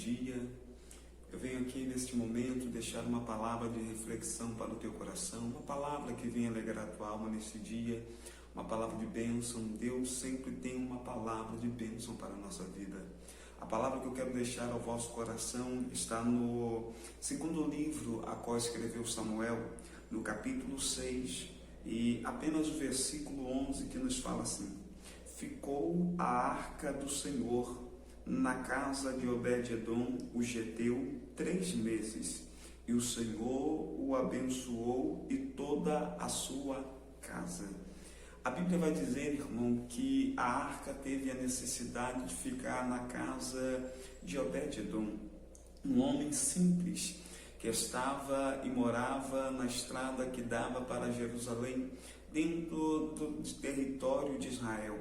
dia. Eu venho aqui neste momento deixar uma palavra de reflexão para o teu coração, uma palavra que venha alegrar a tua alma neste dia, uma palavra de bênção. Deus sempre tem uma palavra de bênção para a nossa vida. A palavra que eu quero deixar ao vosso coração está no segundo livro a qual escreveu Samuel, no capítulo 6, e apenas o versículo 11 que nos fala assim: ficou a arca do Senhor na casa de Obed-edom, o geteu, 3 meses, e o Senhor o abençoou e toda a sua casa. A Bíblia vai dizer, irmão, que a arca teve a necessidade de ficar na casa de Obed-edom, um homem simples que estava e morava na estrada que dava para Jerusalém, dentro do território de Israel.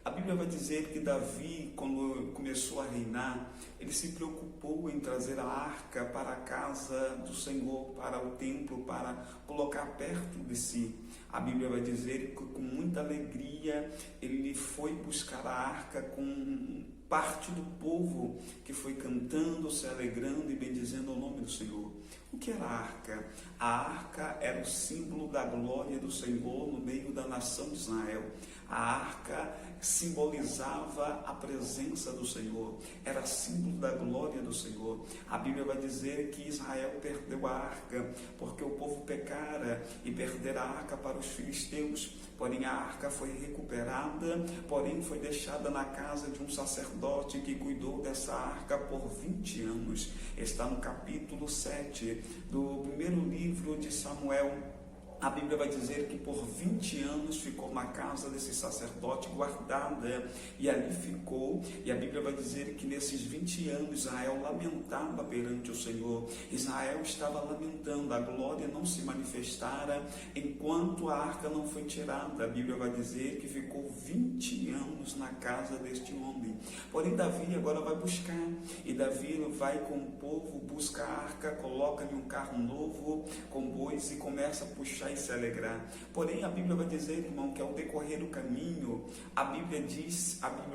A Bíblia vai dizer que Davi, quando começou a reinar, ele se preocupou em trazer a arca para a casa do Senhor, para o templo, para colocar perto de si. A Bíblia vai dizer que com muita alegria ele foi buscar a arca com parte do povo que foi cantando, se alegrando e bendizendo o nome do Senhor. O que era a arca? A arca era o símbolo da glória do Senhor no meio da nação de Israel. A arca simbolizava a presença do Senhor, era símbolo da glória do Senhor. A Bíblia vai dizer que Israel perdeu a arca, porque o povo pecara e perdera a arca para os filisteus. Porém a arca foi recuperada, porém foi deixada na casa de um sacerdote que cuidou dessa arca por 20 anos. Está no capítulo 7 do primeiro livro de Samuel. A Bíblia vai dizer que por 20 anos ficou na casa desse sacerdote guardada, e ali ficou, e a Bíblia vai dizer que nesses 20 anos Israel lamentava perante o Senhor. Israel estava lamentando, a glória não se manifestara enquanto a arca não foi tirada. A Bíblia vai dizer que ficou 20 anos na casa deste homem. Porém Davi agora vai buscar, e Davi vai com o povo, busca a arca, coloca-lhe um carro novo com bois e começa a puxar e se alegrar. Porém a Bíblia vai dizer, irmão, que ao decorrer do caminho, a Bíblia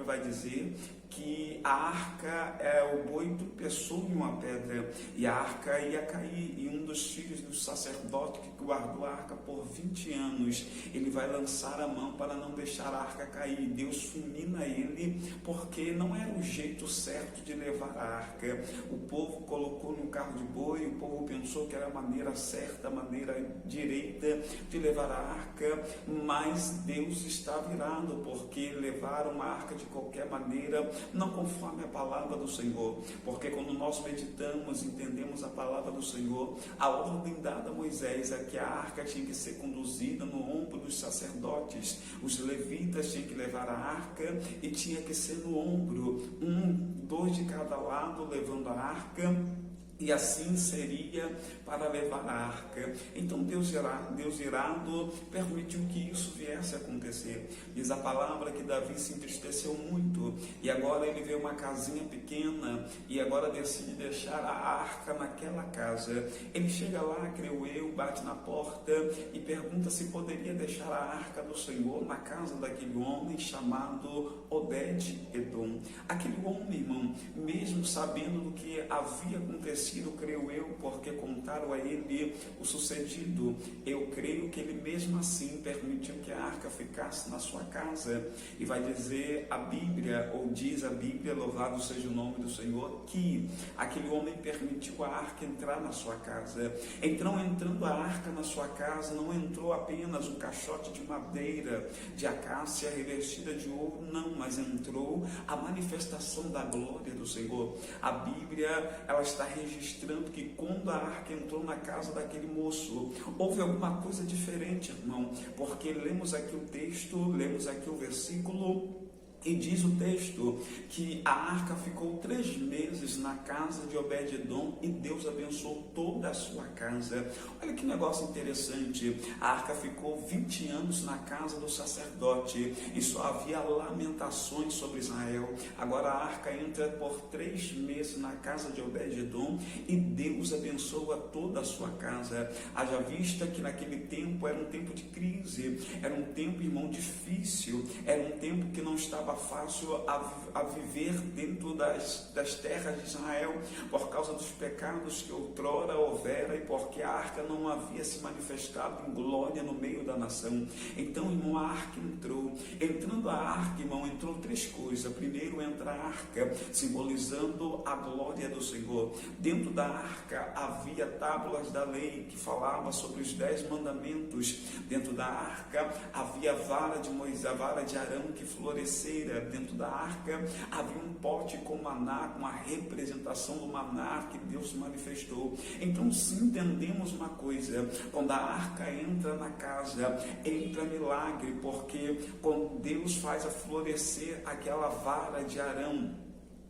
vai dizer que a arca, o boi tropeçou em uma pedra e a arca ia cair, e um dos filhos do sacerdote que guardou a arca por 20 anos, ele vai lançar a mão para não deixar a arca cair. Deus fulmina ele, porque não era o jeito certo de levar a arca. O povo colocou no carro de boi, o povo pensou que era a maneira certa, a maneira direita de levar a arca, mas Deus está virado, porque levaram a arca de qualquer maneira, não conforme a palavra do Senhor. Porque quando nós meditamos, entendemos a palavra do Senhor, a ordem dada a Moisés é que a arca tinha que ser conduzida no ombro dos sacerdotes. Os levitas tinham que levar a arca e tinha que ser no ombro, 2 de cada lado levando a arca, e assim seria para levar a arca. Então Deus irado permitiu que isso viesse a acontecer. Diz a palavra que Davi se entristeceu muito, e agora ele vê uma casinha pequena, e agora decide deixar a arca naquela casa. Ele chega lá, creio eu, bate na porta e pergunta se poderia deixar a arca do Senhor na casa daquele homem chamado Obed-edom. Aquele homem, irmão, mesmo sabendo do que havia acontecido, creio eu, porque contaram a ele o sucedido, eu creio que ele mesmo assim permitiu que a arca ficasse na sua casa. E vai dizer a Bíblia, ou diz a Bíblia, louvado seja o nome do Senhor, que aquele homem permitiu a arca entrar na sua casa. Então, entrando a arca na sua casa, não entrou apenas um caixote de madeira, de acácia revestida de ouro, não, mas entrou a manifestação da glória do Senhor. A Bíblia, ela está registrando que quando a arca entrou na casa daquele moço, houve alguma coisa diferente, irmão, porque lemos aqui o texto, lemos aqui o versículo, e diz o texto que a arca ficou 3 meses na casa de Obed-edom, e Deus abençoou toda a sua casa. Olha que negócio interessante, a arca ficou 20 anos na casa do sacerdote, e só havia lamentações sobre Israel. Agora a arca entra por 3 meses na casa de Obed-edom, e Deus abençoa toda a sua casa. Haja vista que naquele tempo era um tempo de crise, era um tempo, irmão, difícil, era um tempo que não estava fácil a viver dentro das terras de Israel, por causa dos pecados que outrora houvera e porque a arca não havia se manifestado em glória no meio da nação. Então, irmão, a arca entrou. Entrando a arca, irmão, entrou três coisas. Primeiro entra a arca, simbolizando a glória do Senhor. Dentro da arca havia tábuas da lei que falava sobre os 10 mandamentos. Dentro da arca havia a vara de Moisés, a vara de Arão que florescera. Dentro da arca havia um pote com maná, com a representação do maná que Deus manifestou. Então, se entendemos uma coisa, quando a arca entra na casa, entra milagre, porque quando Deus faz a florescer aquela vara de Arão,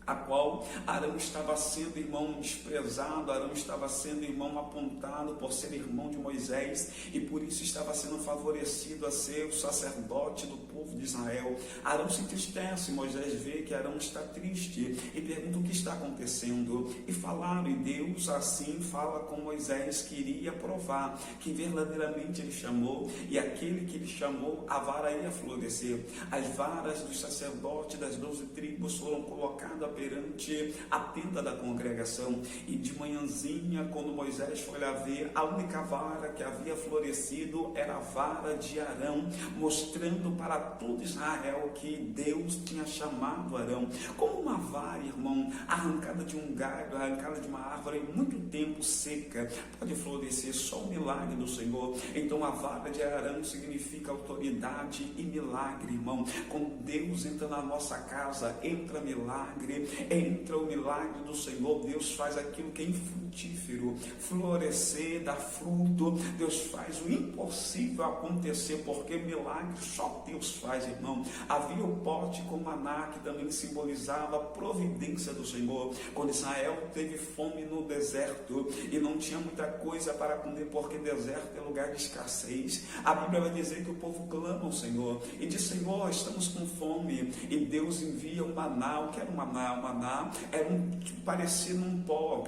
a qual Arão estava sendo, irmão, desprezado, Arão estava sendo, irmão, apontado por ser irmão de Moisés, e por isso estava sendo favorecido a ser o sacerdote do povo de Israel. Arão se entristece, Moisés vê que Arão está triste, e pergunta o que está acontecendo, e falaram, e Deus assim fala com Moisés, que iria provar que verdadeiramente ele chamou, e aquele que ele chamou, a vara ia florescer. As varas dos sacerdotes das 12 tribos foram colocadas perante a tenda da congregação, e de manhãzinha, quando Moisés foi lá ver, a única vara que havia florescido era a vara de Arão, mostrando para todo Israel que Deus tinha chamado Arão. Como uma vara, irmão, arrancada de um galho, arrancada de uma árvore muito tempo seca, pode florescer só o milagre do Senhor. Então a vara de Arão significa autoridade e milagre, irmão. Quando Deus entra na nossa casa, entra milagre, entra o milagre do Senhor. Deus faz aquilo que é infrutífero florescer, dar fruto. Deus faz o impossível acontecer, porque milagre só Deus faz, irmão. Havia o pote com maná, que também simbolizava a providência do Senhor. Quando Israel teve fome no deserto e não tinha muita coisa para comer, porque deserto é lugar de escassez, a Bíblia vai dizer que o povo clama ao Senhor e diz: Senhor, estamos com fome. E Deus envia o maná. O que era o maná? O maná era parecido um pó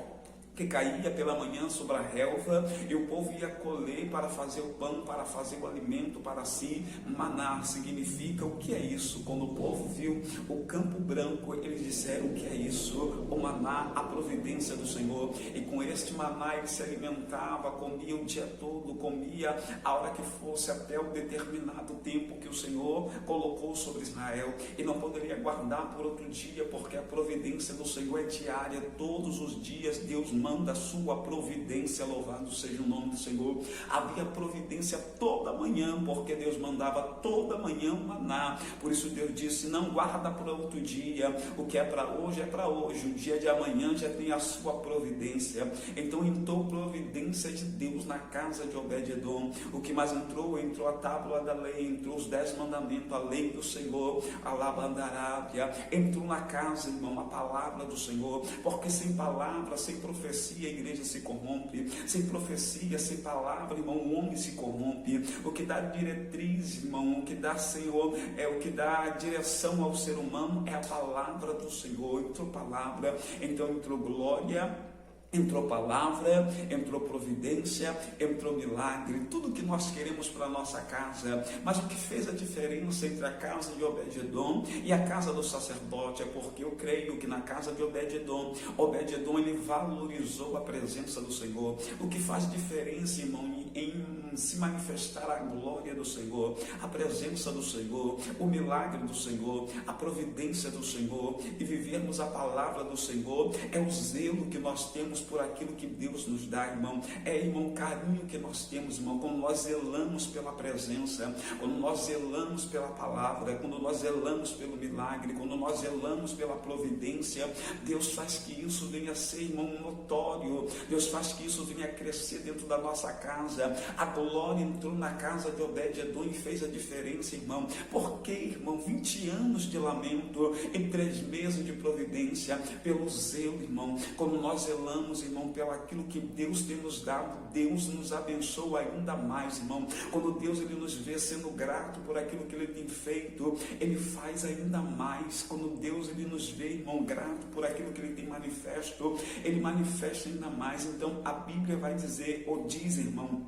que caía pela manhã sobre a relva, e o povo ia colher para fazer o pão, para fazer o alimento para si. Maná significa o que é isso? Quando o povo viu o campo branco, eles disseram: o que é isso? O maná, a providência do Senhor. E com este maná ele se alimentava, comia o dia todo, comia a hora que fosse, até o determinado tempo que o Senhor colocou sobre Israel, e não poderia guardar por outro dia, porque a providência do Senhor é diária. Todos os dias Deus manda a sua providência, louvado seja o nome do Senhor. Havia providência toda manhã, porque Deus mandava toda manhã um maná. Por isso Deus disse: não guarda para outro dia, o que é para hoje é para hoje, o dia de amanhã já tem a sua providência. Então entrou providência de Deus na casa de Obed-edom. O que mais entrou? Entrou a tábua da lei, entrou os 10 mandamentos, a lei do Senhor, a labandarábia. Entrou na casa, irmão, a palavra do Senhor, porque sem palavra, sem profecia, a igreja se corrompe. Sem profecia, sem palavra, irmão, o homem se corrompe. O que dá diretriz, irmão, o que dá, Senhor, o que dá direção ao ser humano é a palavra do Senhor. Entrou palavra, então entrou glória, entrou palavra, entrou providência, entrou milagre, tudo que nós queremos para a nossa casa. Mas o que fez a diferença entre a casa de Obed-edom e a casa do sacerdote é porque eu creio que na casa de Obed-edom, Obed-edom ele valorizou a presença do Senhor. O que faz diferença, irmão, em se manifestar a glória do Senhor, a presença do Senhor, o milagre do Senhor, a providência do Senhor, e vivermos a palavra do Senhor, é o zelo que nós temos por aquilo que Deus nos dá, irmão. É, irmão, carinho que nós temos, irmão, quando nós zelamos pela presença, quando nós zelamos pela palavra, quando nós zelamos pelo milagre, quando nós zelamos pela providência. Deus faz que isso venha a ser, irmão, notório. Deus faz que isso venha a crescer dentro da nossa casa. A glória entrou na casa de Obed-edom e fez a diferença, irmão. Porque, irmão, 20 anos de lamento em 3 meses de providência, pelo zelo, irmão. Quando nós zelamos, irmão, pelo aquilo que Deus tem nos dado, Deus nos abençoa ainda mais, irmão. Quando Deus ele nos vê sendo grato por aquilo que Ele tem feito, Ele faz ainda mais. Quando Deus ele nos vê, irmão, grato por aquilo que Ele tem manifesto, Ele manifesta ainda mais. Então a Bíblia vai dizer, ou diz, irmão,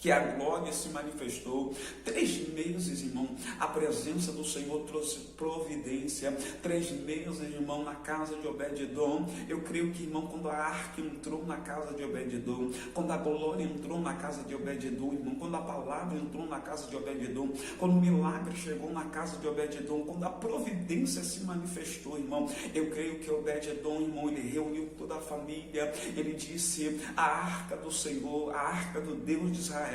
que a glória se manifestou. 3 meses, irmão, a presença do Senhor trouxe providência. 3 meses, irmão, na casa de Obed-edom. Eu creio que, irmão, quando a arca entrou na casa de Obed-edom, quando a glória entrou na casa de Obed-edom, irmão, quando a palavra entrou na casa de Obed-edom, quando o milagre chegou na casa de Obed-edom, quando a providência se manifestou, irmão, eu creio que Obed-edom, irmão, ele reuniu toda a família. Ele disse: a arca do Senhor, a arca do Deus de Israel,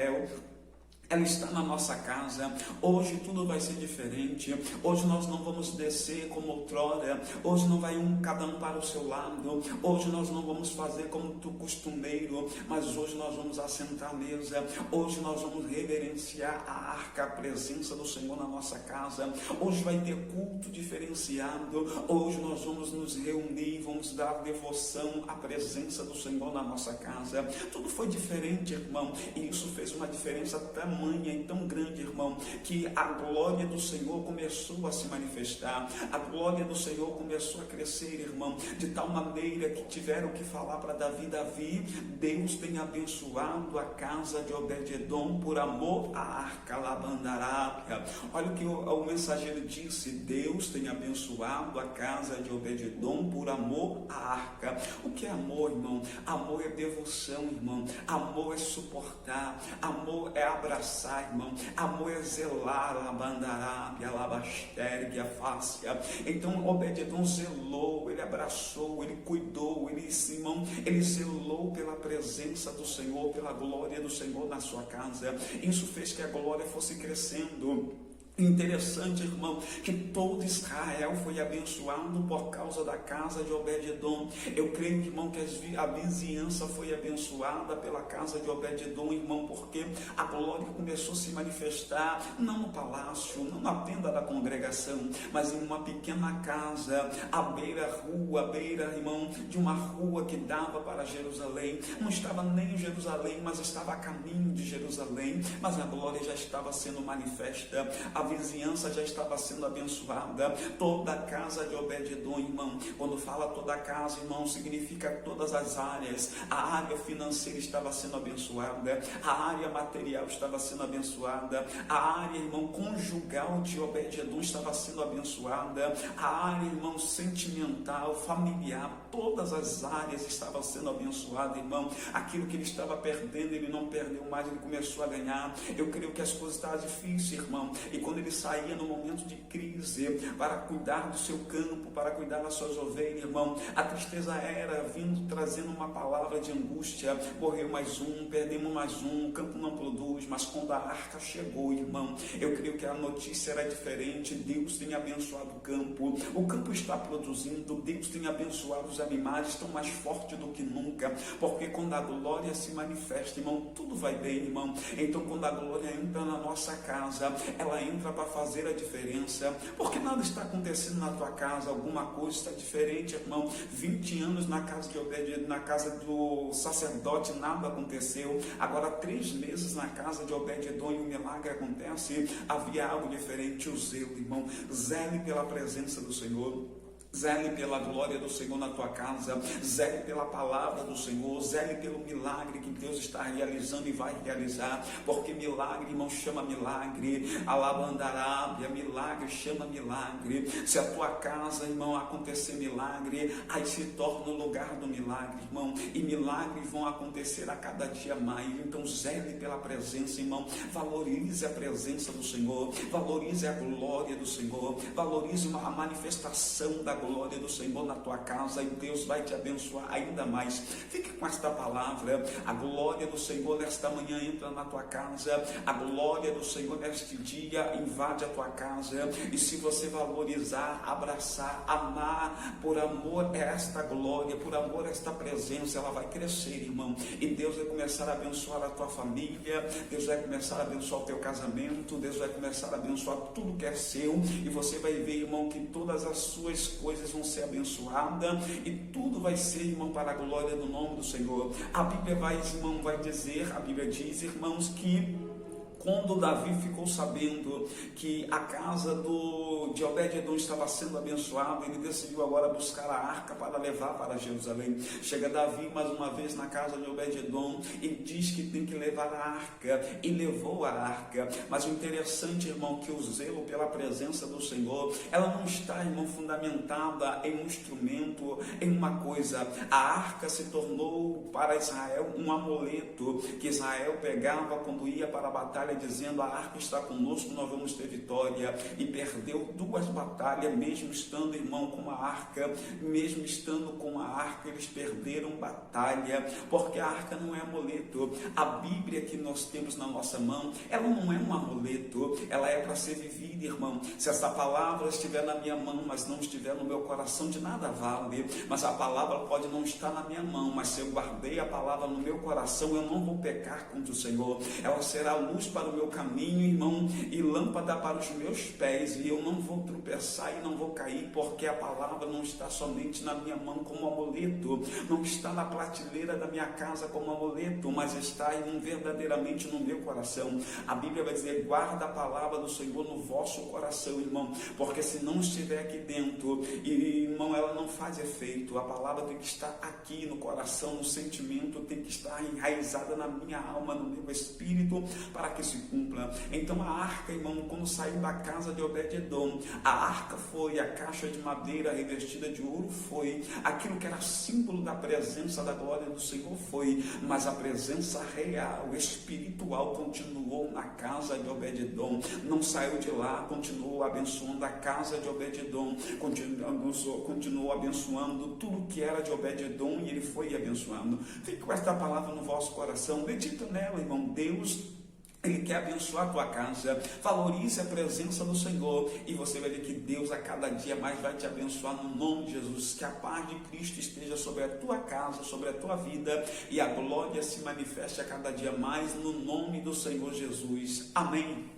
ela está na nossa casa. Hoje tudo vai ser diferente. Hoje nós não vamos descer como outrora. Hoje não vai cada um para o seu lado. Hoje nós não vamos fazer como do costumeiro, mas hoje nós vamos assentar à mesa. Hoje nós vamos reverenciar a arca, a presença do Senhor na nossa casa. Hoje vai ter culto diferenciado. Hoje nós vamos nos reunir, vamos dar devoção à presença do Senhor na nossa casa. Tudo foi diferente, irmão, e isso fez uma diferença tamanha e tão grande, irmão, que a glória do Senhor começou a se manifestar. A glória do Senhor começou a crescer, irmão, de tal maneira que tiveram que falar para Davi: Davi, Deus tem abençoado a casa de Obed-edom por amor à arca Labandarábia. Olha o que o mensageiro disse: Deus tem abençoado a casa de Obed-edom por amor à arca. O que é amor, irmão? Amor é devoção, irmão. Amor é suportar. Amor é abraçar, irmão. Amor é zelar, Labandarábia, Labastergue, a fáscia. Então Obed-edom zelou, ele abraçou, ele cuidou, ele, irmão, ele zelou pela presença do Senhor, pela glória do Senhor na sua casa. Isso fez que a glória fosse crescendo. Interessante, irmão, que todo Israel foi abençoado por causa da casa de Obed-edom. Eu creio, irmão, que a vizinhança foi abençoada pela casa de Obed-edom, irmão, porque a glória começou a se manifestar, não no palácio, não na tenda da congregação, mas em uma pequena casa, à beira-rua, irmão, de uma rua que dava para Jerusalém. Não estava nem em Jerusalém, mas estava a caminho de Jerusalém, mas a glória já estava sendo manifesta. A vizinhança já estava sendo abençoada. Toda a casa de Obed-edom, irmão, quando fala toda a casa, irmão, significa todas as áreas. A área financeira estava sendo abençoada, a área material estava sendo abençoada, a área, irmão, conjugal de Obed-edom estava sendo abençoada, a área, irmão, sentimental, familiar, todas as áreas estavam sendo abençoadas, irmão. Aquilo que ele estava perdendo, ele não perdeu mais, ele começou a ganhar. Eu creio que as coisas estavam difíceis, irmão, e quando ele saía no momento de crise para cuidar do seu campo, para cuidar das suas ovelhas, irmão, a tristeza era vindo trazendo uma palavra de angústia: morreu mais um, perdemos mais um, o campo não produz. Mas quando a arca chegou, irmão, eu creio que a notícia era diferente. Deus tem abençoado o campo está produzindo, Deus tem abençoado os animais, estão mais fortes do que nunca, porque quando a glória se manifesta, irmão, tudo vai bem, irmão. Então quando a glória entra na nossa casa, ela entra para fazer a diferença, porque nada está acontecendo na tua casa, alguma coisa está diferente, irmão. 20 anos na casa de Obed-edom, na casa do sacerdote, nada aconteceu. Agora 3 meses na casa de Obed-edom e o milagre acontece. Havia algo diferente. O zelo, irmão, zele pela presença do Senhor. Zele pela glória do Senhor na tua casa, zele pela palavra do Senhor, zele pelo milagre que Deus está realizando e vai realizar, porque milagre, irmão, chama milagre. Alabandarábia, milagre chama milagre. Se a tua casa, irmão, acontecer milagre, aí se torna o lugar do milagre, irmão, e milagres vão acontecer a cada dia mais. Então zele pela presença, irmão, valorize a presença do Senhor, valorize a glória do Senhor, valorize a manifestação da glória do Senhor na tua casa, e Deus vai te abençoar ainda mais. Fique com esta palavra. A glória do Senhor nesta manhã entra na tua casa, a glória do Senhor neste dia invade a tua casa, e se você valorizar, abraçar, amar, por amor a esta glória, por amor a esta presença, ela vai crescer, irmão, e Deus vai começar a abençoar a tua família, Deus vai começar a abençoar o teu casamento, Deus vai começar a abençoar tudo que é seu, e você vai ver, irmão, que todas as suas coisas vão ser abençoadas, e tudo vai ser, irmão, para a glória do nome do Senhor. A Bíblia vai, irmão, vai dizer, a Bíblia diz, irmãos, que Quando Davi ficou sabendo que a casa de Obed-edom estava sendo abençoada, ele decidiu agora buscar a arca para levar para Jerusalém. Chega Davi mais uma vez na casa de Obed-edom e diz que tem que levar a arca, e levou a arca. Mas o interessante, irmão, que o zelo pela presença do Senhor, ela não está, irmão, fundamentada em um instrumento, em uma coisa. A arca se tornou para Israel um amuleto que Israel pegava quando ia para a batalha, dizendo: a arca está conosco, nós vamos ter vitória. E perdeu 2 batalhas, mesmo estando, irmão, com a arca, mesmo estando com a arca, eles perderam batalha, porque a arca não é amuleto. A Bíblia que nós temos na nossa mão, ela não é um amuleto, ela é para ser vivida, irmão. Se essa palavra estiver na minha mão, mas não estiver no meu coração, de nada vale. Mas a palavra pode não estar na minha mão, mas se eu guardei a palavra no meu coração, eu não vou pecar contra o Senhor. Ela será luz para o meu caminho, irmão, e lâmpada para os meus pés, e eu não vou tropeçar e não vou cair, porque a palavra não está somente na minha mão como amuleto, não está na prateleira da minha casa como amuleto, mas está verdadeiramente no meu coração. A Bíblia vai dizer: guarda a palavra do Senhor no vosso coração, irmão, porque se não estiver aqui dentro, irmão, ela não faz efeito. A palavra tem que estar aqui no coração, no sentimento, tem que estar enraizada na minha alma, no meu espírito, para que se cumpra. Então a arca, irmão, quando saiu da casa de Obed-edom, a arca foi, a caixa de madeira revestida de ouro foi, aquilo que era símbolo da presença da glória do Senhor foi, mas a presença real, espiritual, continuou na casa de Obed-edom, não saiu de lá, continuou abençoando a casa de Obed-edom, continuou abençoando tudo que era de Obed-edom, e ele foi abençoando. Fique com esta palavra no vosso coração, medita nela, irmão. Deus, Ele quer abençoar a tua casa. Valorize a presença do Senhor e você vai ver que Deus a cada dia mais vai te abençoar no nome de Jesus. Que a paz de Cristo esteja sobre a tua casa, sobre a tua vida, e a glória se manifeste a cada dia mais no nome do Senhor Jesus. Amém.